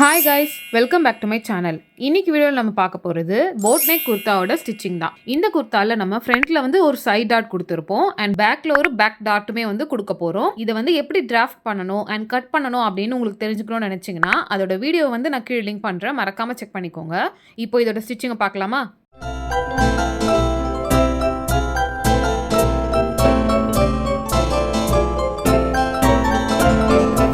Hi guys, welcome back to my channel. இன்னைக்கு வீடியோவில் நம்ம பார்க்க போகிறது போட் நெக் குர்த்தாவோட ஸ்டிச்சிங் தான். இந்த குர்த்தாவில் நம்ம ஃப்ரண்ட்டில் வந்து ஒரு சைட் டாட் கொடுத்துருப்போம் அண்ட் பேக்கில் ஒரு பேக் டாட்டுமே வந்து கொடுக்க போகிறோம். இதை வந்து எப்படி டிராஃப்ட் பண்ணணும் அண்ட் கட் பண்ணணும் அப்படின்னு உங்களுக்கு தெரிஞ்சுக்கணும்னு நினச்சிங்கன்னா அதோட வீடியோ வந்து நான் கீழே லிங்க் பண்ணுறேன், மறக்காமல் செக் பண்ணிக்கோங்க. இப்போ இதோட ஸ்டிச்சிங்கை பார்க்கலாமா?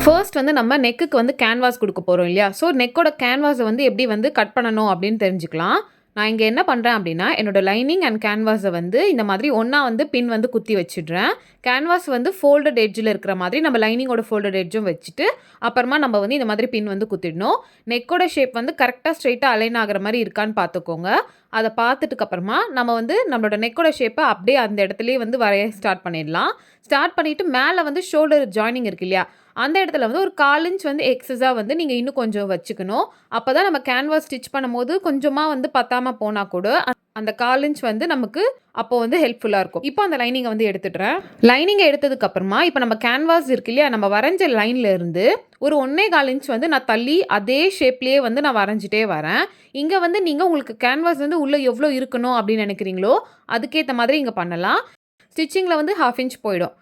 ஃபர்ஸ்ட் வந்து நம்ம நெக்குக்கு வந்து கேன்வாஸ் கொடுக்க போகிறோம் இல்லையா? ஸோ நெக்கோட கேன்வாஸை வந்து எப்படி வந்து கட் பண்ணணும் அப்படின்னு தெரிஞ்சுக்கலாம். நான் இங்கே என்ன பண்ணுறேன் அப்படின்னா, என்னோட லைனிங் அண்ட் கேன்வாஸை வந்து இந்த மாதிரி ஒன்றா வந்து பின் வந்து குத்தி வச்சிடுறேன். கேன்வாஸ் வந்து ஃபோல்டட் எட்ஜில் இருக்கிற மாதிரி நம்ம லைனிங்கோட ஃபோல்டட் எட்ஜும் வச்சுட்டு அப்புறமா நம்ம வந்து இந்த மாதிரி பின் வந்து குத்திடணும். நெக்கோட ஷேப் வந்து கரெக்டாக ஸ்ட்ரெயிட்டாக அலைன் ஆகிற மாதிரி இருக்கான்னு பார்த்துக்கோங்க. அதை பார்த்துட்டுக்கு அப்புறமா நம்ம வந்து நம்மளோட நெக்கோட ஷேப்பை அப்படியே அந்த இடத்துலையே வந்து வரைய ஸ்டார்ட் பண்ணிடலாம். ஸ்டார்ட் பண்ணிவிட்டு மேலே வந்து ஷோல்டர் ஜாயினிங் இருக்கு இல்லையா? அந்த இடத்துல வந்து ஒரு 1/4 இன்ச் வந்து எக்ஸஸாக வந்து நீங்கள் இன்னும் கொஞ்சம் வச்சுக்கணும். அப்போ தான் நம்ம கேன்வாஸ் ஸ்டிச் பண்ணும்போது கொஞ்சமாக வந்து பத்தாமல் போனால் கூட அந்த 1/4 இன்ச் வந்து நமக்கு அப்போ வந்து ஹெல்ப்ஃபுல்லாக இருக்கும். இப்போ அந்த லைனிங்கை வந்து எடுத்துடுறேன். லைனிங்கை எடுத்ததுக்கப்புறமா இப்போ நம்ம கேன்வாஸ் இருக்கு இல்லையா, நம்ம வரைஞ்ச லைனில் இருந்து ஒரு 1.25 இன்ச் வந்து நான் தள்ளி அதே ஷேப்லேயே வந்து நான் வரைஞ்சிட்டே வரேன். இங்கே வந்து நீங்கள் உங்களுக்கு கேன்வாஸ் வந்து உள்ளே எவ்வளோ இருக்கணும் அப்படின்னு நினைக்கிறீங்களோ அதுக்கேற்ற மாதிரி இங்கே பண்ணலாம். ஸ்டிச்சிங்கில் வந்து 1/2 இன்ச் போயிடும்.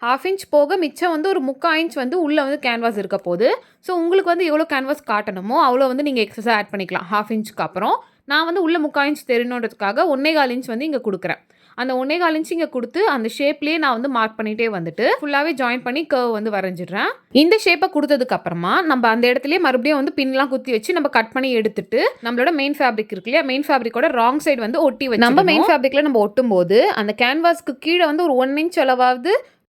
1/2 இன்ச் போக மிச்சம் வந்து ஒரு 3/4 இன்ச் வந்து உள்ளே வந்து கேன்வாஸ் இருக்க போகுது. ஸோ உங்களுக்கு வந்து எவ்வளோ கேன்வாஸ் காட்டணுமோ அவ்வளோ வந்து நீங்கள் எக்ஸஸாக ஆட் பண்ணிக்கலாம். 1/2 இன்ச்சுக்கு அப்புறம் நான் வந்து உள்ளே 3/4 இன்ச் தெரியணுன்றதுக்காக 1.25 இன்ச் வந்து இங்கே கொடுக்குறேன். அந்த 1.25 இன்ச் இங்கே கொடுத்து அந்த ஷேப்லேயே நான் வந்து மார்க் பண்ணிகிட்டே வந்துட்டு ஃபுல்லாகவே ஜாயின் பண்ணி கர்வ் வந்து வரைஞ்சிடுறேன். இந்த ஷேப்பை கொடுத்ததுக்கு அப்புறமா நம்ம அந்த இடத்துலயே மறுபடியும் வந்து பின்லாம் குத்தி வச்சு நம்ம கட் பண்ணி எடுத்துட்டு நம்மளோட மெயின் ஃபேப்ரிக் இருக்கு இல்லையா, மெயின் ஃபேப்ரிக்கோட ராங் சைடு வந்து ஒட்டி வச்சு நம்ம மெயின் ஃபேப்ரிக்கில் நம்ம ஒட்டும் போது அந்த கேன்வாஸ்க்கு கீழே வந்து ஒரு 1 இன்ச் அளவாவது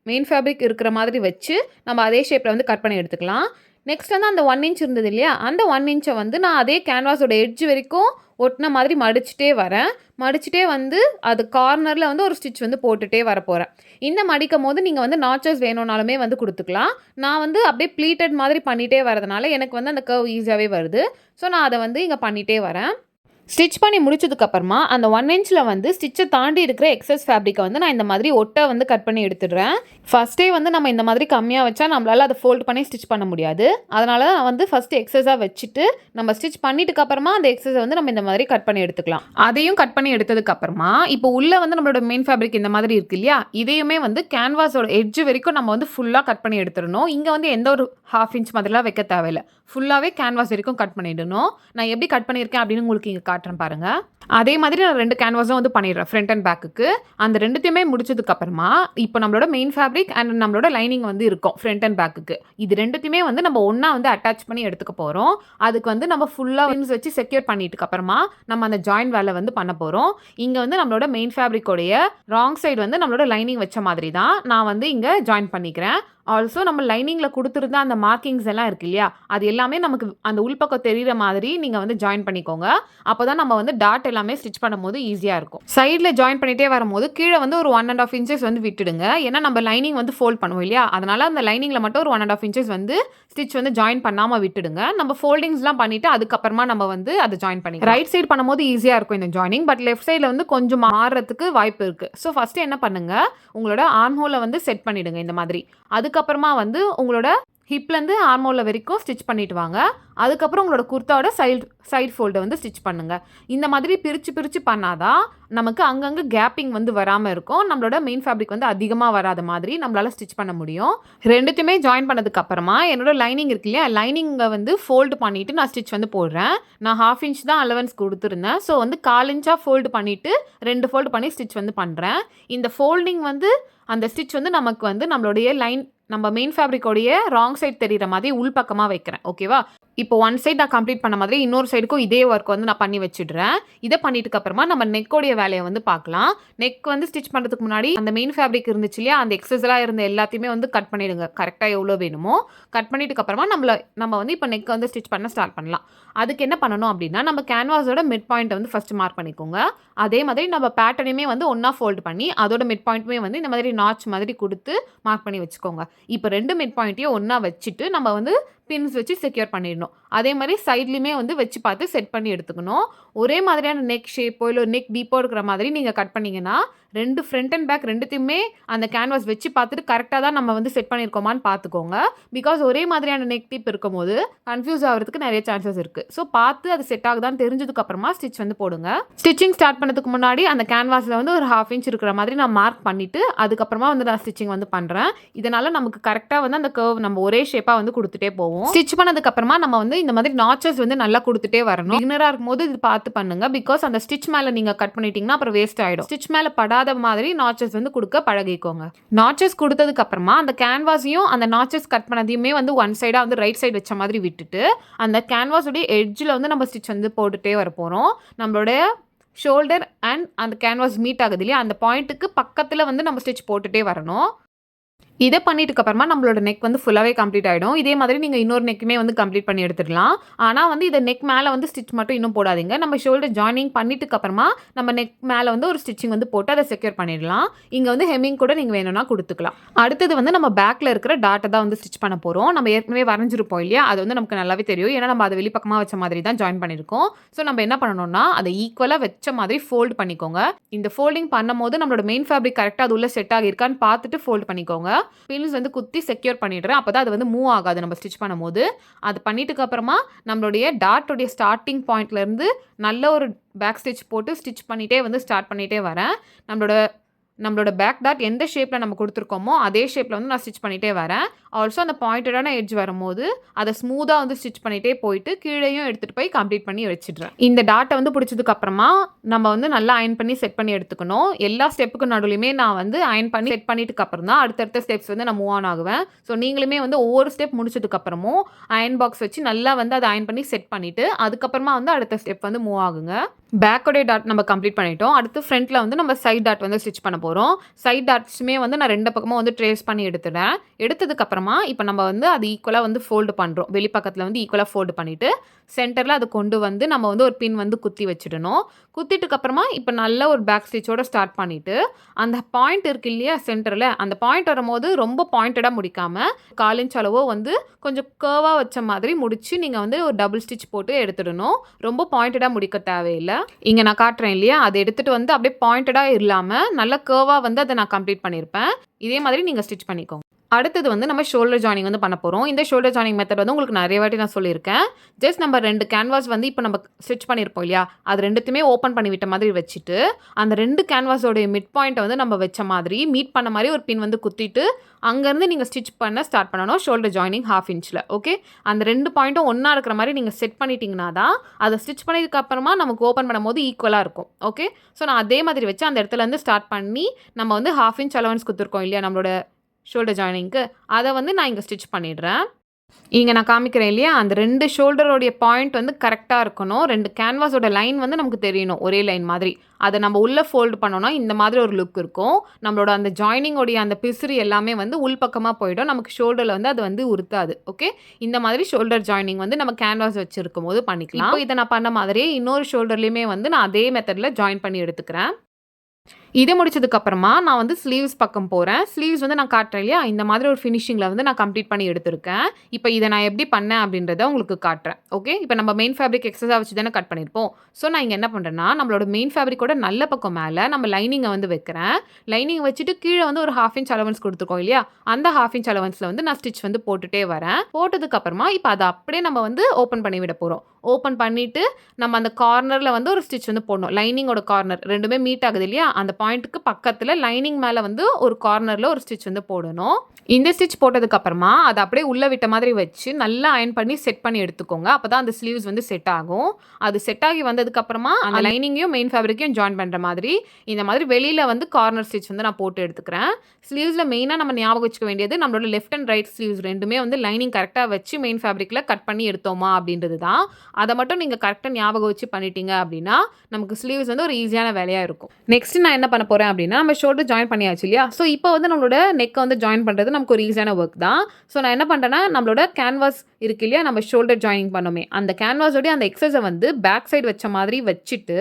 மெயின் ஃபேப்ரிக் இருக்கிற மாதிரி வச்சு நம்ம அதே ஷேப்பில் வந்து கட் பண்ணி எடுத்துக்கலாம். நெக்ஸ்ட் வந்து அந்த 1 இன்ச் இருந்தது இல்லையா, அந்த 1 இன்ச்சை வந்து நான் அதே கேன்வாஸோட எட்ஜ் வரைக்கும் ஒட்டின மாதிரி மடிச்சுட்டே வரேன். மடிச்சுட்டே வந்து அது கார்னரில் வந்து ஒரு ஸ்டிச் வந்து போட்டுகிட்டே வர போகிறேன். இந்த மடிக்கும் போது நீங்கள் வந்து நாச்சஸ் வேணும்னாலுமே வந்து கொடுத்துக்கலாம். நான் வந்து அப்படியே ப்ளீட்டட் மாதிரி பண்ணிகிட்டே வரதுனால எனக்கு வந்து அந்த கர்வ் ஈஸியாகவே வருது. ஸோ நான் அதை வந்து இங்கே பண்ணிகிட்டே வரேன். ஸ்டிச் பண்ணி முடிச்சதுக்கப்புறமா அந்த 1 இன்ச்சில் வந்து ஸ்டிச்சை தாண்டி இருக்கிற எக்ஸஸ் ஃபேப்ரிக்கை வந்து நான் இந்த மாதிரி ஒட்டை வந்து கட் பண்ணி எடுத்துடுறேன். ஃபஸ்ட்டே வந்து நம்ம இந்த மாதிரி கம்மியாக வச்சா நம்மளால் அதை ஃபோல்ட் பண்ணி ஸ்டிச் பண்ண முடியாது. அதனால தான் நான் வந்து ஃபஸ்ட்டு எக்ஸஸாக வச்சுட்டு நம்ம ஸ்டிச் பண்ணிட்டுக்கப்புறமா அந்த எக்ஸஸை வந்து நம்ம இந்த மாதிரி கட் பண்ணி எடுத்துக்கலாம். அதையும் கட் பண்ணி எடுத்ததுக்கப்புறமா இப்போ உள்ளே வந்து நம்மளோட மெயின் ஃபேப்ரிக் இந்த மாதிரி இருக்கு இல்லையா, இதையுமே வந்து கேன்வாஸோட எட்ஜ் வரைக்கும் நம்ம வந்து ஃபுல்லாக கட் பண்ணி எடுத்துடணும். இங்கே வந்து எந்த ஒரு 1/2 இன்ச் மாதிரிலாம் வைக்க தேவையில்லை, ஃபுல்லாகவே கேன்வாஸ் வரைக்கும் கட் பண்ணிடணும். நான் எப்படி கட் பண்ணியிருக்கேன் அப்படின்னு உங்களுக்கு இங்கே காட்டுறேன் பாருங்க. அதே மாதிரி நான் 2 கேன்வாஸும் வந்து பண்ணிடுறேன் ஃப்ரண்ட் அண்ட் பேக்குக்கு. அந்த ரெண்டுத்தையுமே முடிச்சதுக்கு அப்புறமா இப்போ நம்மளோட மெயின் ஃபேப்ரிக் அண்ட் நம்மளோட லைனிங் வந்து இருக்கும் ஃப்ரண்ட் அண்ட் பேக்குக்கு. இது ரெண்டுத்தையுமே வந்து நம்ம ஒன்றா வந்து அட்டாச் பண்ணி எடுத்துக்க போகிறோம். அதுக்கு வந்து நம்ம ஃபுல்லாக பின்ஸ் வச்சு செக்யூர் பண்ணிட்டுக்கு அப்புறமா நம்ம அந்த ஜாயின் வேலை வந்து பண்ண போகிறோம். இங்கே வந்து நம்மளோட மெயின் ஃபேப்ரிக்கோடைய ராங் சைடு வந்து நம்மளோட லைனிங் வச்ச மாதிரி தான் நான் வந்து இங்கே ஜாயின் பண்ணிக்கிறேன். ஆல்சோ நம்ம லைனிங்கில் கொடுத்துருந்த அந்த மார்க்கிங்ஸ் எல்லாம் இருக்கு இல்லையா, அது எல்லாமே நமக்கு அந்த உள்பக்கம் தெரிகிற மாதிரி நீங்கள் வந்து ஜாயின் பண்ணிக்கோங்க. அப்போ தான் நம்ம வந்து டாட் எல்லாமே ஸ்டிச் பண்ணும்போது ஈஸியாக இருக்கும். சைடில் ஜாயின் பண்ணிகிட்டே வரும்போது கீழே வந்து ஒரு 1.5 இன்ச்சஸ் வந்து விட்டுடுங்க. ஏன்னா நம்ம லைனிங் வந்து ஃபோல்ட் பண்ணுவோம் இல்லையா, அதனால் அந்த லைனிங்கில் மட்டும் ஒரு 1.5 இன்ச்சஸ் வந்து ஸ்டிச் வந்து ஜாயின் பண்ணாமல் விட்டுடுங்க. நம்ம ஃபோல்டிங்ஸ்லாம் பண்ணிவிட்டு அதுக்கப்புறமா நம்ம வந்து அதை ஜாயின் பண்ணி ரைட் சைடு பண்ணும்போது ஈஸியாக இருக்கும் இந்த ஜாயினிங். பட் லெஃப்ட் சைடில் வந்து கொஞ்சம் மாறுறதுக்கு வாய்ப்பு இருக்குது. ஸோ ஃபஸ்ட்டு என்ன பண்ணுங்கள், உங்களோட ஆர்ம் ஹோலை வந்து செட் பண்ணிவிடுங்க இந்த மாதிரி. அதுக்கப்புறமா வந்து உங்களோட ஹிப்லேருந்து ஆர்மோலில் வரைக்கும் ஸ்டிச் பண்ணிட்டு வாங்க. அதுக்கப்புறம் உங்களோட குர்த்தாவோட சைடு ஃபோல்டை வந்து ஸ்டிச் பண்ணுங்கள். இந்த மாதிரி பிரித்து பண்ணாதான் நமக்கு அங்கங்கே கேப்பிங் வந்து வராமல் இருக்கும். நம்மளோட மெயின் ஃபேப்ரிக் வந்து அதிகமாக வராத மாதிரி நம்மளால் ஸ்டிச் பண்ண முடியும். ரெண்டுத்தையுமே ஜாயின் பண்ணதுக்கப்புறமா என்னோட லைனிங் இருக்கு இல்லையா, லைனிங்கை வந்து ஃபோல்டு பண்ணிவிட்டு நான் ஸ்டிச் வந்து போடுறேன். நான் 1/2 இன்ச் தான் அலவன்ஸ் கொடுத்துருந்தேன். ஸோ வந்து 1/4 இன்ச்சாக ஃபோல்டு பண்ணிவிட்டு 2 ஃபோல்டு பண்ணி ஸ்டிச் வந்து பண்ணுறேன். இந்த ஃபோல்டிங் வந்து அந்த ஸ்டிச் வந்து நமக்கு வந்து நம்மளுடைய நம்ம மெயின் ஃபேப்ரிக்கோடைய ராங் சைடு தெரிகிற மாதிரி உள்பக்கமாக வைக்கிறேன். ஓகேவா? இப்போ 1 சைடு நான் கம்ப்ளீட் பண்ண மாதிரி இன்னொரு சைடுக்கும் இதே ஒர்க் வந்து நான் பண்ணி வச்சுடுறேன். இதை பண்ணிட்டுக்கு அப்புறமா நம்ம நெக்கோடைய வேலையை வந்து பார்க்கலாம். நெக் வந்து ஸ்டிச் பண்ணுறதுக்கு முன்னாடி அந்த மெயின் ஃபேப்ரிக் இருந்துச்சு இல்லையா, அந்த எக்ஸஸ்லாம் இருந்த எல்லாத்தையுமே வந்து கட் பண்ணிவிடுங்க. கரெக்டாக எவ்வளோ வேணுமோ கட் பண்ணிட்டுக்கு அப்புறமா நம்ம வந்து இப்போ நெக் வந்து ஸ்டிச் பண்ண ஸ்டார்ட் பண்ணலாம். அதுக்கு என்ன பண்ணணும் அப்படின்னா, நம்ம கேன்வாஸோட மிட் பாயிண்ட்டை வந்து ஃபஸ்ட்டு மார்க் பண்ணிக்கோங்க. அதே மாதிரி நம்ம பேட்டர்னையுமே வந்து ஒன்றா ஃபோல்டு பண்ணி அதோட மிட் பாயிண்ட்டுமே வந்து இந்த மாதிரி நாச் மாதிரி கொடுத்து மார்க் பண்ணி வச்சுக்கோங்க. இப்போ 2 மிட் பாயிண்ட்டையும் ஒன்றா வச்சுட்டு நம்ம வந்து பின்ஸ் வச்சு செக்யூர் பண்ணிடணும். அதே மாதிரி சைட்லேயுமே வந்து வச்சு பார்த்து செட் பண்ணி எடுத்துக்கணும். ஒரே மாதிரியான நெக் ஷேப்போ இல்லை நெக் டீப்போ இருக்கிற மாதிரி நீங்கள் கட் பண்ணிங்கன்னா 2 ஃப்ரண்ட் அண்ட் பேக் 2த்தையுமே அந்த கேன்வாஸ் வச்சு பார்த்துட்டு கரெக்டாக தான் நம்ம வந்து செட் பண்ணியிருக்கோமான்னு பார்த்துக்கோங்க. பிகாஸ் ஒரே மாதிரியான நெக் டீப் இருக்கும்போது கன்ஃபியூஸ் ஆகிறதுக்கு நிறைய சான்சஸ் இருக்குது. ஸோ பார்த்து அது செட் ஆகுதான்னு தெரிஞ்சதுக்கப்புறமா ஸ்டிச் வந்து போடுங்க. ஸ்டிச்சிங் ஸ்டார்ட் பண்ணதுக்கு முன்னாடி அந்த கேன்வாஸில் வந்து ஒரு 1/2 இன்ச் இருக்கிற மாதிரி நான் மார்க் பண்ணிவிட்டு அதுக்கப்புறமா வந்து நான் ஸ்டிச்சிங் வந்து பண்ணுறேன். இதனால் நமக்கு கரெக்டாக வந்து அந்த கர்வ் நம்ம ஒரே ஷேப்பாக வந்து கொடுத்துட்டே போவோம். ஸ்டிச் பண்ணதுக்கப்புறமா நம்ம வந்து இந்த மாதிரி நாச்சஸ் வந்து நல்லா கொடுத்துட்டே வரணும். பிகினராக இருக்கும்போது இது பார்த்து பண்ணுங்க. பிகாஸ் அந்த ஸ்டிச் மேலே நீங்கள் கட் பண்ணிட்டீங்கன்னா அப்புறம் வேஸ்ட் ஆகிடும். ஸ்டிச் மேலே படாத மாதிரி நாச்சஸ் வந்து கொடுக்க பழகிக்கோங்க. நாச்சஸ் கொடுத்ததுக்கு அப்புறமா அந்த கேன்வாஸையும் அந்த நாச்சஸ் கட் பண்ணதையுமே வந்து ஒன் சைடாக வந்து ரைட் சைடு வச்ச மாதிரி விட்டுட்டு அந்த கேன்வாஸோடைய எட்ஜில் வந்து நம்ம ஸ்டிச் வந்து போட்டுகிட்டே வர போகிறோம். நம்மளுடைய ஷோல்டர் அண்ட் அந்த கேன்வாஸ் மீட் ஆகுது இல்லையா, அந்த பாயிண்ட்டுக்கு பக்கத்தில் வந்து நம்ம ஸ்டிச் போட்டுகிட்டே வரணும். இதை பண்ணிட்டுக்கப்புறமா நம்மளோட நெக் வந்து ஃபுல்லாகவே கம்ப்ளீட் ஆகிடும். இதே மாதிரி நீங்கள் இன்னொரு நெக்குமே வந்து கம்ப்ளீட் பண்ணி எடுத்துடலாம். ஆனால் வந்து இதை நெக் மேலே வந்து ஸ்டிச் மட்டும் இன்னும் போடாதீங்க. நம்ம ஷோல்டர் ஜாயினிங் பண்ணிட்டுக்கப்புறமா நம்ம நெக் மேலே வந்து ஒரு ஸ்டிச்சிங் வந்து போட்டு அதை செக்யூர் பண்ணிடலாம். இங்கே வந்து ஹெம்மிங் கூட நீங்கள் வேணும்னா கொடுத்துக்கலாம். அடுத்தது வந்து நம்ம பேக்கில் இருக்கிற டாட்டை தான் வந்து ஸ்டிச் பண்ண போகிறோம். நம்ம ஏற்கனவே வரைஞ்சிருப்போம் இல்லையா, அது வந்து நமக்கு நல்லாவே தெரியும். ஏன்னா நம்ம அதை வெளிப்பக்கமாக வச்ச மாதிரி தான் ஜாயின் பண்ணியிருக்கோம். ஸோ நம்ம என்ன பண்ணணும்னா அதை ஈக்குவலாக வச்ச மாதிரி ஃபோல்டு பண்ணிக்கோங்க. இந்த ஃபோல்டிங் பண்ணும் போது நம்மளோட மெயின் ஃபேப்ரிக் கரெக்டாக அது உள்ள செட் ஆகியிருக்கான்னு பார்த்துட்டு ஃபோல்டு பண்ணிக்கோங்க. பின்ஸ் வந்து குத்தி செக்யூர் பண்ணிடுறேன். அப்போ தான் அது வந்து மூவ் ஆகாது நம்ம ஸ்டிச் பண்ணும்போது. அது பண்ணிட்டுக்கு அப்புறமா நம்மளுடைய டாட்டோடைய ஸ்டார்டிங் பாயிண்ட்லேருந்து நல்ல ஒரு பேக் ஸ்டிச் போட்டு ஸ்டிச் பண்ணிகிட்டே வந்து ஸ்டார்ட் பண்ணிகிட்டே வரேன். நம்மளோட பேக் டாட் எந்த ஷேப்பில் நம்ம கொடுத்துருக்கோமோ அதே ஷேப்பில் வந்து நான் ஸ்டிச் பண்ணிகிட்டே வரேன். ஆல்சோ அந்த பாயிண்டடான எட்ஜ் வரும்போது அதை ஸ்மூத்தாக வந்து ஸ்டிச் பண்ணிகிட்டே போயிட்டு கீழேயும் எடுத்துகிட்டு போய் கம்ப்ளீட் பண்ணி வச்சிடுறேன். இந்த டாட்டை வந்து பிடிச்சதுக்கப்புறமா நம்ம வந்து நல்லா அயன் பண்ணி செட் பண்ணி எடுத்துக்கணும். எல்லா ஸ்டெப்புக்கு நடுவுலையுமே நான் வந்து அயன் பண்ணி செட் பண்ணிட்டுக்கு அப்புறம் தான் அடுத்தடுத்த ஸ்டெப்ஸ் வந்து நான் மூவ் ஆன் ஆகுவேன். ஸோ நீங்களுமே வந்து ஒவ்வொரு ஸ்டெப் முடிச்சதுக்கப்புறமும் அயன் பாக்ஸ் வச்சு நல்லா வந்து அதை அயன் பண்ணி செட் பண்ணிவிட்டு அதுக்கப்புறமா வந்து அடுத்த ஸ்டெப் வந்து மூவ் ஆகுங்க. பேக்கோடைய டாட் நம்ம கம்ப்ளீட் பண்ணிட்டோம். அடுத்து ஃப்ரண்ட்டில் வந்து நம்ம சைட் டாட் வந்து ஸ்டிச் பண்ண போகிறோம். சைட் டாட்ஸுமே வந்து நான் 2 பக்கமும் வந்து ட்ரேஸ் பண்ணி எடுத்துடுறேன். எடுத்ததுக்கப்புறமா இப்போ நம்ம வந்து அது ஈக்குவலாக வந்து ஃபோல்டு பண்ணுறோம். வெளிப்பக்கத்தில் வந்து ஈக்குவலாக ஃபோல்டு பண்ணிவிட்டு சென்டரில் அதை கொண்டு வந்து நம்ம வந்து ஒரு பின் வந்து குத்தி வச்சிடணும். குத்திட்டுக்கப்புறமா இப்போ நல்ல ஒரு பேக் ஸ்டிச்சோட ஸ்டார்ட் பண்ணிவிட்டு அந்த பாயிண்ட் இருக்கு இல்லையா சென்டரில், அந்த பாயிண்ட் வரும்போது ரொம்ப பாயிண்டடாக முடிக்காமல் 1/4 இன்ச் அளவோ வந்து கொஞ்சம் கர்வாக வச்ச மாதிரி முடிச்சு நீங்கள் வந்து ஒரு டபுள் ஸ்டிச் போட்டு எடுத்துடணும். ரொம்ப பாயிண்டடாக முடிக்க தேவையில்லை. இங்கே நான் காட்டுறேன் இல்லையா, அதை எடுத்துகிட்டு வந்து அப்படியே பாயிண்டடாக இல்லாமல் நல்ல கர்வாக வந்து அதை நான் கம்ப்ளீட் பண்ணியிருப்பேன். இதே மாதிரி நீங்கள் ஸ்டிச் பண்ணிக்கோங்க. அடுத்தது வந்து நம்ம ஷோல்டர் ஜாயினிங் வந்து பண்ண போகிறோம். இந்த ஷோல்டர் ஜாயினிங் மெத்தட் வந்து உங்களுக்கு நிறைய வாட்டி நான் சொல்லியிருக்கேன். ஜஸ்ட் நம்ம 2 கேன்வாஸ் வந்து இப்போ நம்ம ஸ்டிச் பண்ணியிருப்போம் இல்லையா, அது 2த்தையுமே ஓப்பன் பண்ணி விட்ட மாதிரி வச்சுட்டு அந்த 2 கேன்வாஸோடைய மிட் பாயிண்ட்டை வந்து நம்ம வச்ச மாதிரி மீட் பண்ண மாதிரி ஒரு பின் வந்து குத்திட்டு அங்கேருந்து நீங்கள் ஸ்டிச் பண்ண ஸ்டார்ட் பண்ணணும். ஷோல்டர் ஜாயினிங் 1/2 இன்ச்சில். ஓகே, அந்த 2 பாயிண்ட்டும் ஒன்றா இருக்கிற மாதிரி நீங்கள் செட் பண்ணிட்டீங்கன்னா தான் அதை ஸ்டிச் பண்ணதுக்கப்புறமா நமக்கு ஓப்பன் பண்ணும்போது ஈக்குவலாக இருக்கும். ஓகே, ஸோ நான் அதே மாதிரி வச்சு அந்த இடத்துலேருந்து ஸ்டார்ட் பண்ணி நம்ம வந்து 1/2 இன்ச் அலவன்ஸ் கொடுத்துருக்கோம் இல்லையா நம்மளோட ஷோல்டர் ஜாயினிங்க்கு, அதை வந்து நான் இங்கே ஸ்டிச் பண்ணிடுறேன். இங்கே நான் காமிக்கிறேன் இல்லையா, அந்த 2 ஷோல்டரோடைய பாயிண்ட் வந்து கரெக்டாக இருக்கணும். 2 கேன்வாஸோட லைன் வந்து நமக்கு தெரியணும் ஒரே லைன் மாதிரி. அதை நம்ம உள்ளே ஃபோல்டு பண்ணோன்னா இந்த மாதிரி ஒரு லுக் இருக்கும். நம்மளோட அந்த ஜாயினிங்கோடைய அந்த பிசுறு எல்லாமே வந்து உள் பக்கமாக போயிடும். நமக்கு ஷோல்டரில் வந்து அது வந்து உறுத்தாது. ஓகே, இந்த மாதிரி ஷோல்டர் ஜாயினிங் வந்து நம்ம கேன்வாஸ் வச்சுருக்கும் போது பண்ணிக்கலாம். இப்போ இதை நான் பண்ண மாதிரியே இன்னொரு ஷோல்டர்லேயுமே வந்து நான் அதே மெத்தடில் ஜாயின் பண்ணி எடுத்துக்கிறேன். இதை முடிச்சதுக்கப்புறமா நான் வந்து ஸ்லீவ்ஸ் பக்கம் போகிறேன். ஸ்லீவ்ஸ் வந்து நான் காட்டுறேன் இல்லையா, இந்த மாதிரி ஒரு ஃபினிஷிங்கில் வந்து நான் கம்ப்ளீட் பண்ணி எடுத்திருக்கேன். இப்போ இதை நான் எப்படி பண்ணேன் அப்படின்றத உங்களுக்கு காட்டுறேன். ஓகே, இப்போ நம்ம மெயின் ஃபேப்ரிக் எக்ஸஸாக வச்சு தானே கட் பண்ணியிருப்போம். ஸோ நான் இங்கே என்ன பண்ணுறேன்னா நம்மளோட மெயின் ஃபேப்ரிக்கோட நல்ல பக்கம் மேலே நம்ம லைனிங்கை வந்து வைக்கிறேன். லைனிங் வச்சுட்டு கீழே வந்து ஒரு 1/2 இன்ச் அலவன்ஸ் கொடுத்துருக்கோம் இல்லையா, அந்த 1/2 இன்ச் அலவன்ஸில் வந்து நான் ஸ்டிச் வந்து போட்டுகிட்டே வரேன். போட்டதுக்கப்புறமா இப்போ அதை அப்படியே நம்ம வந்து ஓப்பன் பண்ணி விட போகிறோம். ஓப்பன் பண்ணிவிட்டு நம்ம அந்த கார்னரில் வந்து ஒரு ஸ்டிச் வந்து போடணும். லைனிங்கோட கார்னர் 2மே மீட் ஆகுது இல்லையா, அந்த பாயிண்ட்டுக்கு பக்கத்தில் லைனிங் மேலே வந்து ஒரு கார்னரில் ஒரு ஸ்டிச் வந்து போடணும். இந்த ஸ்டிச் போட்டதுக்கப்புறமா அதை அப்படியே உள்ளே விட்ட மாதிரி வச்சு நல்லா அயன் பண்ணி செட் பண்ணி எடுத்துக்கோங்க. அப்போ தான் அந்த ஸ்லீவ்ஸ் வந்து செட் ஆகும். அது செட் ஆகி வந்ததுக்கப்புறமா அந்த லைனிங்கையும் மெயின் ஃபேப்ரிக்கையும் ஜாயின் பண்ணுற மாதிரி இந்த மாதிரி வெளியில் வந்து கார்னர் ஸ்டிச் வந்து நான் போட்டு எடுத்துக்கிறேன். ஸ்லீவ்ஸில் மெயினாக நம்ம ஞாபகம் வச்சுக்க வேண்டியது நம்மளோட லெஃப்ட் அண்ட் ரைட் ஸ்லீவ்ஸ் 2மே வந்து லைனிங் கரெக்டாக வச்சு மெயின் ஃபேப்ரிக்கில் கட் பண்ணி எடுத்தோமா அப்படின்றது தான். அதை மட்டும் நீங்கள் கரெக்டாக ஞாபகம் வச்சு பண்ணிட்டீங்க அப்படின்னா நமக்கு ஸ்லீவ்ஸ் வந்து ஒரு ஈஸியான வேலையாக இருக்கும். நெக்ஸ்ட் நான் என்ன பண்ண போறேன் அப்படின்னா, நம்ம ஷோல்டர் ஜாயின் பண்ணியாச்சு இல்லையா? ஸோ இப்போ வந்து நம்மளோட நெக்க வந்து ஜாயின் பண்றது நமக்கு ஒரு ஈஸியான ஒர்க் தான். ஸோ நான் என்ன பண்றேன்னா, நம்மளோட கேன்வாஸ் இருக்கு இல்லையா? நம்ம ஷோல்டர் ஜாயினிங் பண்ணோமே, அந்த கேன்வாஸோட அந்த எக்ஸஸ வந்து பேக் சைடு வச்ச மாதிரி வச்சுட்டு,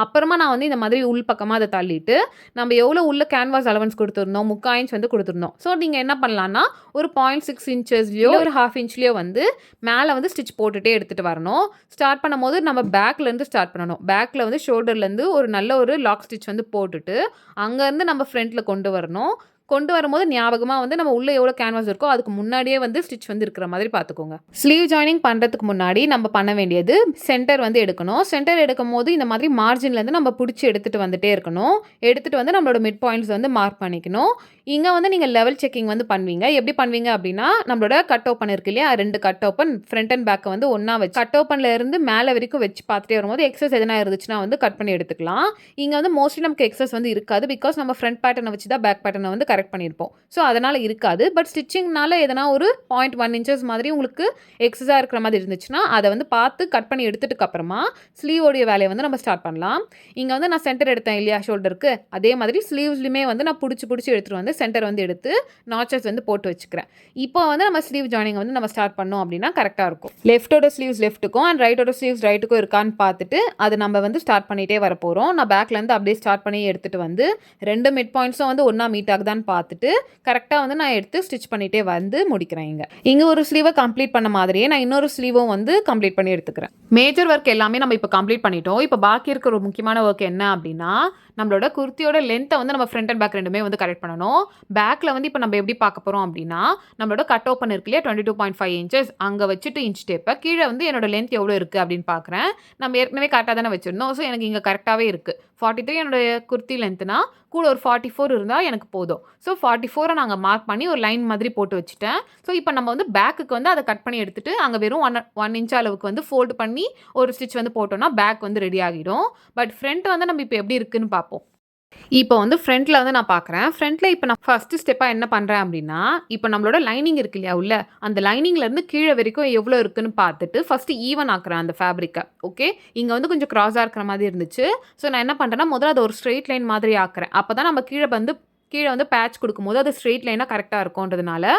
அப்புறமா நான் வந்து இந்த மாதிரி உள் பக்கமா அத தள்ளிட்டு, நம்ம எவ்வளோ உள்ள கேன்வாஸ் அலவன்ஸ் குடுத்துருந்தோம், 3/4 இன்ச் வந்து குடுத்துருந்தோம். ஸோ நீங்க என்ன பண்ணலாம்னா, ஒரு 0.6 இன்ச்சஸ்லயோ, ஒரு 1/2 இன்ச்லயோ வந்து மேல வந்து ஸ்டிச் போட்டுட்டே எடுத்துட்டு வரணும். ஸ்டார்ட் பண்ணும்போது நம்ம பேக்லேருந்து ஸ்டார்ட் பண்ணணும். பேக்ல வந்து ஷோல்டர்லேருந்து ஒரு நல்ல ஒரு லாக் ஸ்டிச் வந்து போட்டுட்டு, அங்கருந்து நம்ம ஃப்ரண்ட்ல கொண்டு வரணும். கொண்டு வரும்போது ஞாபகமா வந்து நம்ம உள்ள எவ்வளோ கேன்வாஸ் இருக்கோ, அதுக்கு முன்னாடியே வந்து ஸ்டிச் வந்து இருக்கிற மாதிரி பார்த்துக்கோங்க. ஸ்லீவ் ஜாயினிங் பண்றதுக்கு முன்னாடி நம்ம பண்ண வேண்டியது சென்டர் வந்து எடுக்கணும். சென்டர் எடுக்கும்போது இந்த மாதிரி மார்ஜின்லேருந்து நம்ம புடிச்சு எடுத்துட்டு வந்துட்டே இருக்கணும். எடுத்துட்டு வந்து நம்மளோட மிட் பாயிண்ட்ஸ் வந்து மார்க் பண்ணிக்கணும். இங்க வந்து நீங்க லெவல் செக்கிங் வந்து பண்ணுவீங்க. எப்படி பண்ணுவீங்க அப்படின்னா, நம்மளோட கட் ஓப்பன் இருக்கு இல்லையா? 2 கட் ஓப்பன் ஃப்ரண்ட் அண்ட் பேக்க வந்து ஒண்ணா வச்சு கட் ஓப்பன்ல இருந்து மேல வரைக்கும் வச்சு பார்த்துட்டே வரும்போது எக்ஸஸ் எதனா இருந்துச்சுன்னா வந்து கட் பண்ணி எடுத்துக்கலாம். இங்க வந்து மோஸ்ட்லி நமக்கு எக்ஸஸ் வந்து இருக்காது. பிகாஸ் நம்ம ஃப்ரண்ட் பேட்டர்ன வச்சு தான் பேக் பேட்டர்ன வந்து கரெக்ட் பண்ணியிருப்போம். ஸோ அதனால இருக்காது. பட் ஸ்டிச்சிங்னால எதனா ஒரு 0.1 இன்ச்சஸ் மாதிரி உங்களுக்கு எக்ஸஸா இருக்கிற மாதிரி இருந்துச்சுன்னா, அத வந்து பார்த்து கட் பண்ணி எடுத்துட்டுக்கு அப்புறமா ஸ்லீவோடைய வேலைய வந்து நம்ம ஸ்டார்ட் பண்ணலாம். இங்க வந்து நான் சென்டர் எடுத்தேன் இல்லையா ஷோல்டருக்கு, அதே மாதிரி ஸ்லீவ்ஸ்லயுமே வந்து நான் புடிச்சு எடுத்துட்டு வந்து சென்டர் வந்து எடுத்து நாச்சஸ் வந்து போட்டு வச்சுக்கிறேன். இப்போ வந்து நம்ம ஸ்லீவ் ஜாயினிங் வந்து நம்ம ஸ்டார்ட் பண்ணோம் அப்படின்னா கரெக்ட்டா இருக்கும். லெஃப்ட்டோட ஸ்லீவ்ஸ் லெஃப்ட்டுக்கும் அண்ட் ரைட்டோட ஸ்லீவ்ஸ் ரைட்டுக்கும் இருக்கான்னு பார்த்துட்டு, அது நம்ம வந்து ஸ்டார்ட் பண்ணிட்டே வரப்போறோம். நான் பேக்லேருந்து அப்படியே ஸ்டார்ட் பண்ணி எடுத்துட்டு வந்து 2 மிட் பாயிண்ட்ஸும் வந்து ஒண்ணா மீட் ஆகுதான்னு பார்த்துட்டு, கரெக்ட்டா வந்து நான் எடுத்து ஸ்டிச் பண்ணிட்டே வந்து முடிக்கிறேன் இங்க. இங்க ஒரு ஸ்லீவ கம்ப்ளீட் பண்ண மாதிரியே நான் இன்னொரு ஸ்லீவும் வந்து கம்ப்ளீட் பண்ணி எடுத்துக்கிறேன். மேஜர் ஒர்க் எல்லாமே நம்ம இப்போ கம்ப்ளீட் பண்ணிட்டோம். இப்போ பாக்கி இருக்கிற ஒரு முக்கியமான ஒர்க் என்ன அப்படின்னா, நம்மளோட குர்த்தியோட லென்த்தை வந்து நம்ம ஃப்ரண்ட் அண்ட் பேக் ரெண்டுமே வந்து கரெக்ட் பண்ணணும். பேக்ல வந்து இப்போ நம்ம எப்படி பார்க்க போறோம் அப்படின்னா, நம்மளோட கட் ஓப்பன் இருக்கு இல்லையா 22.5 இன்ச்சஸ் அங்க வச்சுட்டு இன்ச் டேப்ப கீழ வந்து என்னோட லென்த் எவ்வளோ இருக்கு அப்படின்னு பார்க்குறேன். நம்ம ஏற்கனவே கரெக்ட்டா தானே வச்சிருந்தோம். ஸோ எனக்கு இங்க கரெக்ட்டாவே இருக்கு. 43 என்னுடைய குர்த்தி லென்த்னா கூட ஒரு 44 இருந்தா எனக்கு போதும். ஸோ 44 நாங்க மார்க் பண்ணி ஒரு லைன் மாதிரி போட்டு வச்சுட்டேன். ஸோ இப்போ நம்ம வந்து பேக்குக்கு வந்து அத கட் பண்ணி எடுத்துட்டு, அங்க வெறும் 1 இன்ச் அளவுக்கு வந்து ஃபோல்ட் பண்ணி ஒரு ஸ்டிச் வந்து போட்டோம்னா பேக் வந்து ரெடி ஆகிடும். பட் ஃப்ரண்ட் வந்து நம்ம இப்போ எப்படி இருக்குன்னு பார்ப்போம். இப்போ வந்து ஃப்ரண்ட்ல வந்து நான் பார்க்குறேன். ஃப்ரண்ட்ல இப்போ நான் ஃபர்ஸ்ட் ஸ்டெப்பா என்ன பண்றேன் அப்படின்னா, இப்போ நம்மளோட லைனிங் இருக்கு இல்லையா உள்ள, அந்த லைனிங்ல இருந்து கீழ வரைக்கும் எவ்வளோ இருக்குன்னு பார்த்துட்டு, ஃபர்ஸ்ட் ஈவன் ஆக்குறேன் அந்த ஃபேப்ரிக்க. ஓகே. இங்க வந்து கொஞ்சம் கிராஸா இருக்கிற மாதிரி இருந்துச்சு. ஸோ நான் என்ன பண்றேன்னா, முதல்ல அத ஒரு ஸ்ட்ரெய்ட் லைன் மாதிரி ஆக்குறேன். அப்பதான் நம்ம கீழ வந்து பேட்ச் குடுக்கும்போது அது ஸ்ட்ரெய்ட் லைனா கரெக்ட்டா இருக்கும்ன்றதுனால,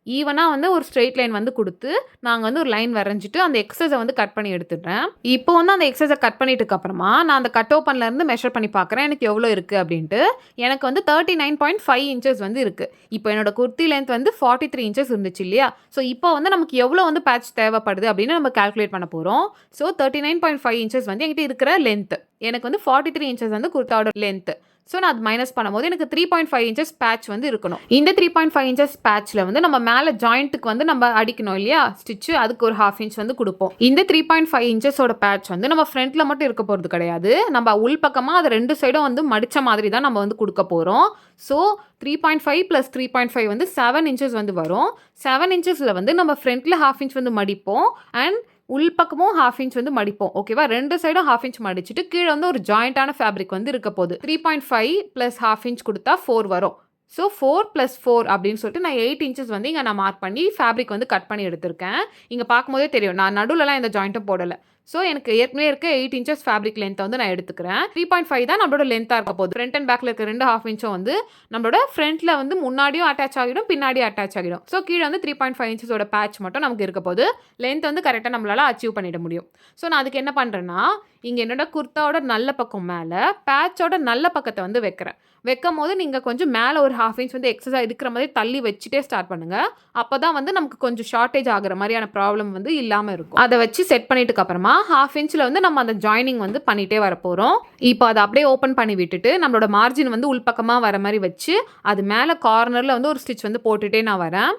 ஈவனா வந்து ஒரு ஸ்ட்ரெய்ட் லைன் வந்து குடுத்து, நாங்க வந்து ஒரு லைன் வரைஞ்சுட்டு, அந்த எக்ஸஸ வந்து கட் பண்ணி எடுத்துடுறேன். இப்போ வந்து அந்த எக்ஸஸ கட் பண்ணிட்டதுக்கு அப்புறமா, நான் அந்த கட் ஓப்பன்ல இருந்து மெஷர் பண்ணி பார்க்குறேன். எனக்கு எவ்வளோ இருக்கு அப்படின்ட்டு. எனக்கு வந்து 39.5 இன்ச்சஸ் வந்து இருக்கு. இப்போ என்னோட குர்த்தி லென்த் வந்து 43 இன்ச்சஸ் இருந்துச்சு இல்லையா? ஸோ இப்போ வந்து நமக்கு எவ்வளோ வந்து பேட்ச் தேவைப்படுது அப்படின்னு நம்ம கால்குலேட் பண்ண போறோம். ஸோ 39.5 இன்ச்சஸ் வந்து என்கிட்ட இருக்கிற லென்த். எனக்கு வந்து 43 இன்ச்சஸ் வந்து குர்த்தாவோட லென்த். ஸோ நான் அது மைனஸ் பண்ணும்போது எனக்கு 3.5 இன்ச்சஸ் பேட்ச் வந்து இருக்கணும். இந்த 3.5 இன்ச்சஸ் பேட்ச்ல வந்து நம்ம மேல ஜாயிண்ட்டுக்கு வந்து நம்ம அடிக்கணும் இல்லையா ஸ்டிச், அதுக்கு ஒரு 1/2 இன்ச் வந்து கொடுப்போம். இந்த 3.5 இன்ச்சஸோட பேட்ச் வந்து நம்ம ஃப்ரண்ட்ல மட்டும் இருக்க போறது கிடையாது. நம்ம உள் பக்கமா அது 2 சைடும் வந்து மடிச்ச மாதிரி தான் நம்ம வந்து கொடுக்க போறோம். ஸோ 3.5 + 3.5 வந்து 7 இன்ச்சஸ் வந்து வரும். 7 இன்ச்சஸ்ல வந்து நம்ம ஃப்ரண்ட்ல 1/2 இன்ச் வந்து மடிப்போம் அண்ட் உள் பக்கமும் 1/2 இன்ச் வந்து மடிப்போம். ஓகேவா? 2 சைடும் 1/2 இன்ச் மடிச்சுட்டு கீழ வந்து ஒரு ஜாயிண்டான ஃபேப்ரிக் வந்து இருக்க போகுது. 3.5 + 1/2 இன்ச் கொடுத்தா 4 வரும். ஸோ 4 + 4 அப்படின்னு சொல்லிட்டு நான் 8 இன்ச்சஸ் வந்து இங்க நான் மார்க் பண்ணி ஃபேப்ரிக் வந்து கட் பண்ணி எடுத்திருக்கேன். இங்க பார்க்கும்போதே தெரியும். நான் நடுவுலலாம் எந்த ஜாயிண்ட்டும் போடல. ஸோ எனக்கு ஏற்கனவே இருக்க 8 இன்ச்சஸ் ஃபேப்ரிக் லென்த்தை வந்து நான் எடுத்துக்கிறேன். 3.5 தான் நம்மளோட லென்த்தா இருக்க போகுது. ஃப்ரண்ட் அண்ட் பேக்ல இருக்க 2 1/2 இன்ச்சும் வந்து நம்மளோட ஃப்ரண்ட்ல வந்து முன்னாடியும் அட்டாச் ஆகிடும், பின்னாடியும் அட்டாச் ஆகிடும். ஸோ கீழ வந்து 3.5 இன்ச்சஸோட பேட்ச் மட்டும் நமக்கு இருக்க போகுது. லென்த் வந்து கரெக்ட்டா நம்மளால அச்சீவ் பண்ணிட முடியும். ஸோ நான் அதுக்கு என்ன பண்றேன்னா, இங்க என்னோட குர்த்தாவோட நல்ல பக்கம் மேல பேட்சோட நல்ல பக்கத்தை வந்து வைக்கிறேன். வைக்கும்போது நீங்க கொஞ்சம் மேல ஒரு 1/2 இன்ச் வந்து எக்ஸஸா இருக்கிற மாதிரி தள்ளி வச்சுட்டே ஸ்டார்ட் பண்ணுங்க. அப்பதான் வந்து நமக்கு கொஞ்சம் ஷார்ட்டேஜ் ஆகுற மாதிரியான ப்ராப்ளம் வந்து இல்லாம இருக்கும். அதை வச்சு செட் பண்ணிட்டுக்கு அப்புறமா 1/2 இன்ச்ல வந்து நம்ம அந்த ஜாயினிங் வந்து பண்ணிட்டே வரப்போறோம். இப்போ அதை அப்படியே ஓப்பன் பண்ணி விட்டுட்டு நம்மளோட மார்ஜின் வந்து உள்பக்கமா வர மாதிரி வச்சு அது மேல கார்னர்ல வந்து ஒரு ஸ்டிச் வந்து போட்டுட்டே நான் வரேன்.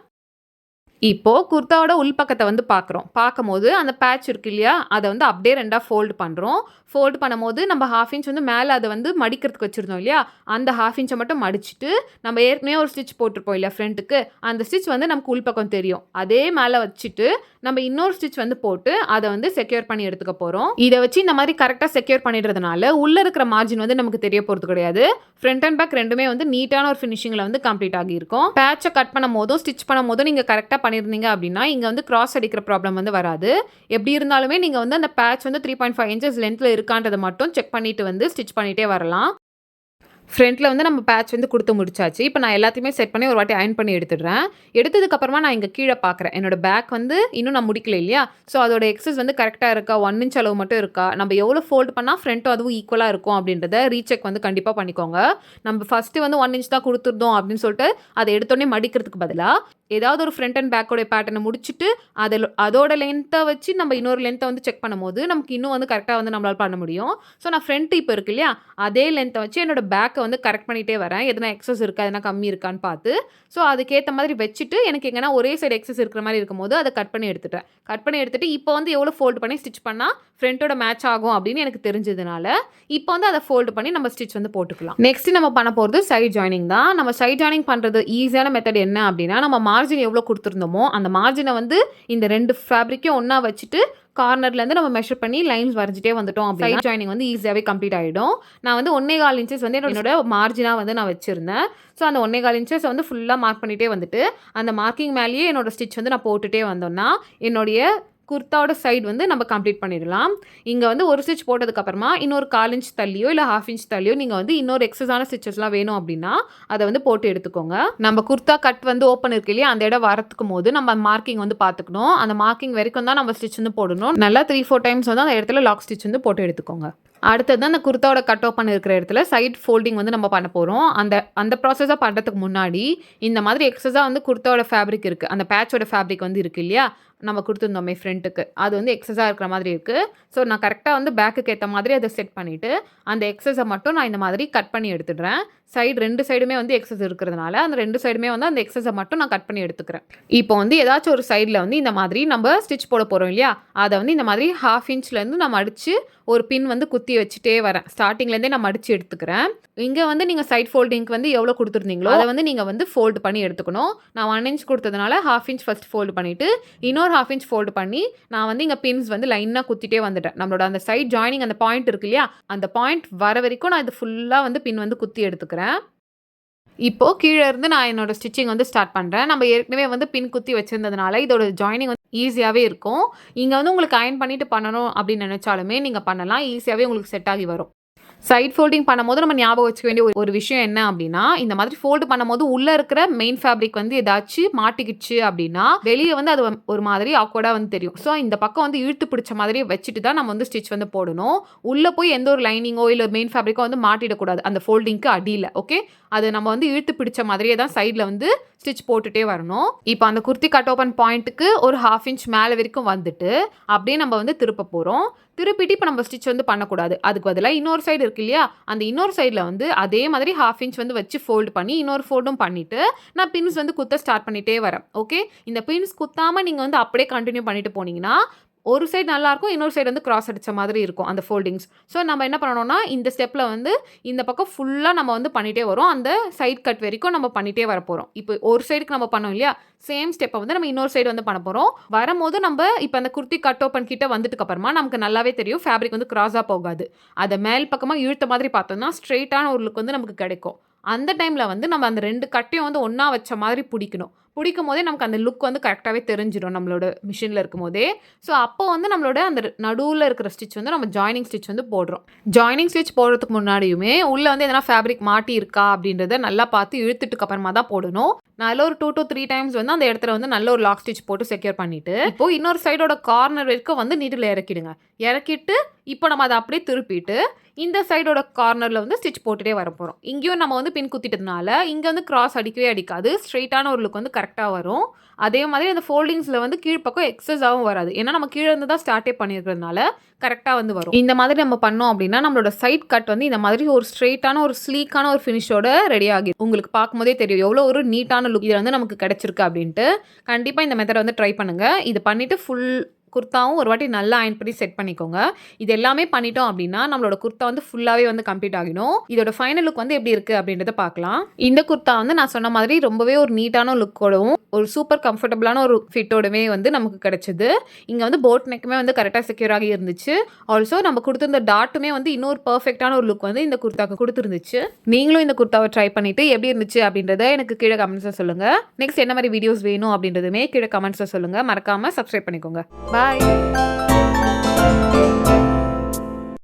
இப்போ குர்தாவோட உள்பக்கத்தை வந்து பார்க்குறோம். பார்க்கும்போது அந்த பேட்ச் இருக்கு இல்லையா? அதை வந்து அப்படியே 2ஆ ஃபோல்டு பண்ணுறோம். ஃபோல்டு பண்ணும்போது நம்ம 1/2 இன்ச் வந்து மேலே அதை வந்து மடிக்கிறதுக்கு வச்சுருந்தோம் இல்லையா? அந்த 1/2 இன்ச்சை மட்டும் மடிச்சுட்டு நம்ம ஏற்கனவே ஒரு ஸ்டிச் போட்டிருப்போம் இல்லையா ஃப்ரண்ட்டுக்கு, அந்த ஸ்டிச் வந்து நமக்கு உள்பக்கம் தெரியும். அதே மேலே வச்சுட்டு நம்ம இன்னொரு ஸ்டிச் வந்து போட்டு அதை வந்து செக்யூர் பண்ணி எடுத்துக்க போகிறோம். இதை வச்சு இந்த மாதிரி கரெக்டாக செக்யூர் பண்ணிடுறதுனால உள்ளே இருக்கிற மார்ஜின் வந்து நமக்கு தெரிய போகிறது கிடையாது. ஃப்ரண்ட் அண்ட் பேக் ரெண்டுமே வந்து நீட்டான ஒரு ஃபினிஷிங்கில் வந்து கம்ப்ளீட் ஆகியிருக்கும். பேட்சை கட் பண்ணும் போதும் ஸ்டிச் பண்ணும் போதும் நீங்கள் கரெக்டாக பண்ணியிருந்தீங்க அப்படின்னா இங்கே வந்து கிராஸ் அடிக்கிற ப்ராப்ளம் வந்து வராது. எப்படி இருந்தாலுமே நீங்கள் வந்து அந்த பேட்ச் வந்து 3.5 இன்ச்சஸ் லென்த்தில் இருக்கான்றதை மட்டும் செக் பண்ணிட்டு வந்து ஸ்டிச் பண்ணிட்டே வரலாம். ஃப்ரண்ட்ல வந்து நம்ம பேட்ச் வந்து குடுத்து முடிச்சாச்சு. இப்ப நான் எல்லாத்தையுமே செட் பண்ணி ஒரு வாட்டி அயர்ன் பண்ணி எடுத்துடுறேன். எடுத்ததுக்கப்புறமா நான் இங்க கீழ பார்க்குறேன். என்னோட பேக் வந்து இன்னும் நான் முடிக்கல இல்லையா? ஸோ அதோட எக்ஸஸ் வந்து கரெக்ட்டா இருக்கா? 1 இன்ச் அளவு மட்டும் இருக்கா? நம்ம எவ்வளோ ஃபோல்ட் பண்ணா ஃப்ரண்ட்டும் அதுவும் ஈக்குவலா இருக்கும் அப்படின்றத ரீசெக் வந்து கண்டிப்பா பண்ணிக்கோங்க. நம்ம ஃபர்ஸ்ட்டு வந்து 1 இன்ச் தான் குடுத்துருந்தோம் அப்படின்னு சொல்லிட்டு, அத எடுத்தோனே மடிக்கிறதுக்கு பதிலா, ஏதாவது ஒரு ஃப்ரண்ட் அண்ட் பேக்கோட பேட்டர்ன முடிச்சுட்டு, அதோட லென்த்த வச்சு நம்ம இன்னொரு லென்த்த வந்து செக் பண்ணும்போது, நமக்கு இன்னும் வந்து கரெக்ட்டா வந்து நம்மளால பண்ண முடியும். ஸோ நான் ஃப்ரண்ட் இப்ப இருக்கு இல்லையா? அதே லென்த்த வச்சு என்னோட பேக்க வந்து கரெக்ட் பண்ணிட்டே வரேன். எதுனா எக்ஸஸ் இருக்கா? எதுனா கம்மி இருக்கான்னு பார்த்து. ஸோ அதுக்கேத்த மாதிரி வச்சுட்டு, எனக்கு எங்கன்னா ஒரே சைடு எக்ஸஸ் இருக்கிற மாரி இருக்கும்போது, அத கட் பண்ணி எடுத்துட்டேன். கட் பண்ணி எடுத்துட்டு, இப்போ வந்து எவ்வளோ ஃபோல்ட் பண்ணி ஸ்டிச் பண்ணா ஃப்ரண்ட்டோட மேட்ச் ஆகும் அப்படின்னு எனக்கு தெரிஞ்சதுனால, இப்போ வந்து அத ஃபோல்ட் பண்ணி நம்ம ஸ்டிச் வந்து போட்டுக்கலாம். நெக்ஸ்ட் நம்ம பண்ண போறது சைட் ஜாயினிங் தான். நம்ம சைட் ஜாயினிங் பண்றது ஈஸியான மெத்தட் என்ன அப்படின்னா, நம்ம மார்ஜின் எவ்வளோ குடுத்துருந்தோமோ, அந்த மார்ஜின வந்து இந்த 2 ஃபேப்ரிக்கையும் ஒண்ணா வச்சுட்டு, கார்னர்லேருந்து நம்ம மெஷர் பண்ணி லைன்ஸ் வரைஞ்சிட்டே வந்துட்டோம் அப்படின்னா, சைட் ஜாயினிங் வந்து ஈஸியாவே கம்ப்ளீட் ஆயிடும். நான் வந்து 1 1/4 இன்ச்சஸ் வந்து என்னோட மார்ஜினா வந்து நான் வச்சிருந்தேன். ஸோ அந்த 1 1/4 இன்ச்சஸ் வந்து ஃபுல்லா மார்க் பண்ணிட்டே வந்துட்டு, அந்த மார்க்கிங் மேலேயே என்னோட ஸ்டிச் வந்து நான் போட்டுட்டே வந்தோம்னா, என்னுடைய குர்தாவோட சைடு வந்து நம்ம கம்ப்ளீட் பண்ணிடலாம். இங்க வந்து ஒரு ஸ்டிச் போட்டதுக்கு அப்புறமா இன்னொரு 1/4 இன்ச் தள்ளியோ இல்ல 1/2 இன்ச் தள்ளியோ நீங்க வந்து இன்னொரு எக்ஸஸான ஸ்டிச்சஸ்லாம் வேணும் அப்படின்னா, அத வந்து போட்டு எடுத்துக்கோங்க. நம்ம குர்தா கட் வந்து ஓப்பன் இருக்கு இல்லையா? அந்த இடம் வரத்துக்கும் போது நம்ம மார்க்கிங் வந்து பார்த்துக்கணும். அந்த மார்க்கிங் வரைக்கும் தான் நம்ம ஸ்டிச் வந்து போடணும். நல்லா 3, 4 டைம்ஸ் வந்து அந்த இடத்துல லாக் ஸ்டிச் வந்து போட்டு எடுத்துக்கோங்க. அடுத்தது அந்த குர்தாவோட கட் ஓப்பன் இருக்கிற இடத்துல சைட் ஃபோல்டிங் வந்து நம்ம பண்ண போறோம். அந்த ப்ராசஸ பண்றதுக்கு முன்னாடி, இந்த மாதிரி எக்ஸஸா வந்து குர்தாவோட ஃபேப்ரிக் இருக்கு. அந்த பேட்சோட ஃபேப்ரிக் வந்து இருக்கு இல்லையா? நம்ம குடுத்துருந்தோமே ஃப்ரண்ட்டுக்கு. அது வந்து எக்ஸஸா இருக்கிற மாதிரி இருக்கு. ஸோ நான் கரெக்ட்டா வந்து பேக்குக்கு ஏத்த மாதிரி அத செட் பண்ணிட்டு, அந்த எக்ஸஸ மட்டும் நான் இந்த மாதிரி கட் பண்ணி எடுத்துடுறேன். சைடு 2 சைடுமே வந்து எக்ஸஸ் இருக்கிறதுனால, அந்த 2 சைடுமே வந்து அந்த எக்ஸஸ மட்டும் நான் கட் பண்ணி எடுத்துக்கிறேன். இப்போ வந்து ஏதாச்சும் ஒரு சைடுல வந்து இந்த மாதிரி நம்ம ஸ்டிச் போட போறோம் இல்லையா? அத வந்து இந்த மாதிரி 1/2 இன்ச்லேருந்து நான் மடிச்சு ஒரு பின் வந்து குத்தி வச்சுட்டே வரேன். ஸ்டார்ட்டிங்லேருந்தே நான் மடிச்சு எடுத்துக்கிறேன். இங்க வந்து நீங்க சைட் ஃபோல்டிங்க்கு வந்து எவ்வளோ குடுத்துருந்தீங்களோ, அத வந்து நீங்க வந்து ஃபோல்ட் பண்ணி எடுத்துக்கணும். நான் 1 இன்ச் குடுத்ததுனால 1/2 இன்ச் ஃபர்ஸ்ட் ஃபோல்ட் பண்ணிட்டு, இன்னொரு 1/2 இன்ச் ஃபோல்ட் பண்ணி, நான் வந்து இங்க பின்ஸ் வந்து லைனா குத்திட்டே வந்துட்டேன். நம்மளோட அந்த சைட் ஜாயினிங் அந்த பாயிண்ட் இருக்கு இல்லையா? அந்த பாயிண்ட் வர வரைக்கும் நான் இது ஃபுல்லா வந்து பின் வந்து குத்தி எடுத்துக்கிறேன். இப்போ கீழ இருந்து நான் என்னோட ஸ்டிச்சிங் வந்து ஸ்டார்ட் பண்றேன். நம்ம ஏற்கனவே வந்து பின் குத்தி வச்சிருந்ததுனால, இதோட ஜாயினிங் வந்து ஈஸியாவே இருக்கும். இங்க வந்து உங்களுக்கு அயர்ன் பண்ணிட்டு பண்ணணும் அப்படின்னு நெனச்சாலுமே நீங்க பண்ணலாம். ஈஸியாவே உங்களுக்கு செட் ஆகி வரும். சைட் ஃபோல்டிங் பண்ணும்போது நம்ம ஞாபகம் வச்சுக்க வேண்டிய ஒரு விஷயம் என்ன அப்படின்னா, இந்த மாதிரி ஃபோல்டு பண்ணும்போது உள்ள இருக்கிற மெயின் ஃபேப்ரிக் வந்து ஏதாச்சு மாட்டிக்கிச்சு அப்படின்னா, வெளிய வந்து அது ஒரு மாதிரி ஆக்வர்டா வந்து தெரியும். ஸோ இந்த பக்கம் வந்து இழுத்து பிடிச்ச மாதிரி வச்சுட்டு தான் நம்ம வந்து ஸ்டிச் வந்து போடணும். உள்ள போய் எந்த ஒரு லைனிங்கோ இல்ல மெயின் ஃபேப்ரிக்கோ வந்து மாட்டிடக்கூடாது. அந்த ஃபோல்டிங்க்கு அடியில. ஓகே. அது நம்ம வந்து இழுத்து பிடிச்ச மாதிரியே தான் சைட்ல வந்து ஸ்டிச் போட்டுட்டே வரணும். இப்போ அந்த குர்த்தி கட் ஓப்பன் பாயிண்ட்டுக்கு ஒரு 1/2 இன்ச் மேல வரைக்கும் வந்துட்டு, அப்படியே நம்ம வந்து திருப்ப போறோம். திருப்பிட்டு இப்போ நம்ம ஸ்டிச் வந்து பண்ணக்கூடாது. அதுக்கு பதிலா இன்னொரு சைடு இருக்கு இல்லையா? அந்த இன்னொரு சைடுல வந்து அதே மாதிரி 1/2 இன்ச் வந்து வச்சு ஃபோல்ட் பண்ணி, இன்னொரு ஃபோல்டும் பண்ணிட்டு, நான் பின்ஸ் வந்து குத்த ஸ்டார்ட் பண்ணிட்டே வரேன். ஓகே. இந்த பின்ஸ் குத்தாம நீங்க வந்து அப்படியே கன்டின்யூ பண்ணிட்டு போனீங்கன்னா, ஒரு சைடு நல்லாருக்கும். இன்னொரு சைடு வந்து கிராஸ் அடிச்ச மாதிரி இருக்கும் அந்த ஃபோல்டிங்ஸ். ஸோ நம்ம என்ன பண்ணணும்னா, இந்த ஸ்டெப்ல வந்து இந்த பக்கம் ஃபுல்லா நம்ம வந்து பண்ணிட்டே வரோம். அந்த சைட் கட் வரைக்கும் நம்ம பண்ணிட்டே வரப்போறோம். இப்போ ஒரு சைடுக்கு நம்ம பண்ணோம் இல்லையா? சேம் ஸ்டெப்ப வந்து நம்ம இன்னொரு சைடு வந்து பண்ண போறோம். வரம்போது நம்ப இப்ப அந்த குர்த்தி கட் ஓப்பன் கிட்ட வந்துட்டுக்கு அப்புறமா நமக்கு நல்லாவே தெரியும் ஃபேப்ரிக் வந்து கிராஸா போகாது. அத மேல் பக்கமா இழுத்த மாதிரி பார்த்தோம்னா, ஸ்ட்ரெய்ட்டான ஒரு லுக் வந்து நமக்கு கிடைக்கும். அந்த டைம்ல வந்து நம்ம அந்த 2 கட்டையும் வந்து ஒண்ணா வச்ச மாதிரி புடிக்கணும். புடிக்கும்போதே நமக்கு அந்த லுக் வந்து கரெக்ட்டாவே தெரிஞ்சிரும் நம்மளோட மிஷின்ல இருக்கும்போதே. ஸோ அப்போ வந்து நம்மளோட அந்த நடுவுல இருக்கிற ஸ்டிச் வந்து நம்ம ஜாயினிங் ஸ்டிச் வந்து போடுறோம். ஜாயினிங் ஸ்டிச் போடுறதுக்கு முன்னாடியுமே உள்ள வந்து எதனா ஃபேப்ரிக் மாட்டி இருக்கா அப்படின்றத நல்லா பார்த்து இழுத்துட்டுக்கு அப்புறமா தான் போடணும். நல்ல ஒரு 2 to 3 டைம்ஸ் வந்து அந்த இடத்துல வந்து நல்ல ஒரு லாக் ஸ்டிச் போட்டு செக்யூர் பண்ணிட்டு, இப்போ இன்னொரு சைடோட கார்னர் வரைக்கும் வந்து நீடில இறக்கிடுங்க. இறக்கிட்டு இப்போ நம்ம அத அப்படியே திருப்பிட்டு, இந்த சைடோட கார்னர்ல வந்து ஸ்டிச் போட்டுட்டே வரப்போறோம். இங்கேயும் நம்ம வந்து பின் குத்திட்டதுனால, இங்க வந்து கிராஸ் அடிக்கவே அடிக்காது. ஸ்ட்ரெய்ட்டான ஒரு லுக் வந்து கரெக்ட்டா வரும். அதே மாதிரி அந்த ஃபோல்டிங்ஸ்ல வந்து கீழ் பக்கம் எக்ஸஸாவும் வராது. ஏன்னா நம்ம கீழ இருந்து தான் ஸ்டார்ட்டே பண்ணியிருக்கிறதுனால, கரெக்ட்டா வந்து வரும். இந்த மாதிரி நம்ம பண்ணோம் அப்படின்னா, நம்மளோட சைட் கட் வந்து இந்த மாதிரி ஒரு ஸ்ட்ரெய்ட்டான ஒரு ஸ்லீக்கான ஒரு ஃபினிஷோட ரெடி ஆகிரும். உங்களுக்கு பார்க்கும்போதே தெரியும் எவ்வளோ ஒரு நீட்டான லுக் இதுல வந்து நமக்கு கிடைச்சிருக்கு அப்படின்ட்டு. கண்டிப்பா இந்த மெத்தட வந்து ட்ரை பண்ணுங்க. இது பண்ணிட்டு ஃபுல் குர்தாவும் ஒரு வாட்டி நல்லா அயர்ன் பண்ணி செட் பண்ணிக்கோங்க. இது எல்லாமே பண்ணிட்டோம் அப்படின்னா, நம்மளோட குர்தா வந்து ஃபுல்லாவே வந்து கம்ப்ளீட் ஆகிடும். இதோட ஃபைனல் லுக் வந்து எப்படி இருக்கு அப்படின்றத பார்க்கலாம். இந்த குர்தா வந்து நான் சொன்ன மாதிரி ரொம்பவே ஒரு நீட்டான லுக்கோடவும், ஒரு சூப்பர் கம்ஃபர்டபுளான ஒரு ஃபிட்டோடவே வந்து நமக்கு கிடைச்சது. இங்க வந்து போட் நெக்குமே வந்து கரெக்ட்டா செக்யூர் ஆகி இருந்துச்சு. ஆல்சோ நம்ம குடுத்திருந்த டாட்டுமே வந்து இன்னொரு பெர்ஃபெக்ட்டான ஒரு லுக் வந்து இந்த குர்தாக்கு குடுத்திருந்துச்சு. நீங்களும் இந்த குர்தாவ ட்ரை பண்ணிட்டு எப்படி இருந்துச்சு அப்படின்றத எனக்கு கீழ கமெண்ட்ஸ்ல சொல்லுங்க. நெக்ஸ்ட் என்ன மாரி வீடியோஸ் வேணும் அப்படின்றதுமே கீழ கமெண்ட்ஸ்ல சொல்லுங்க. மறக்காம சப்ஸ்கிரைப் பண்ணிக்கோங்க. பாய்.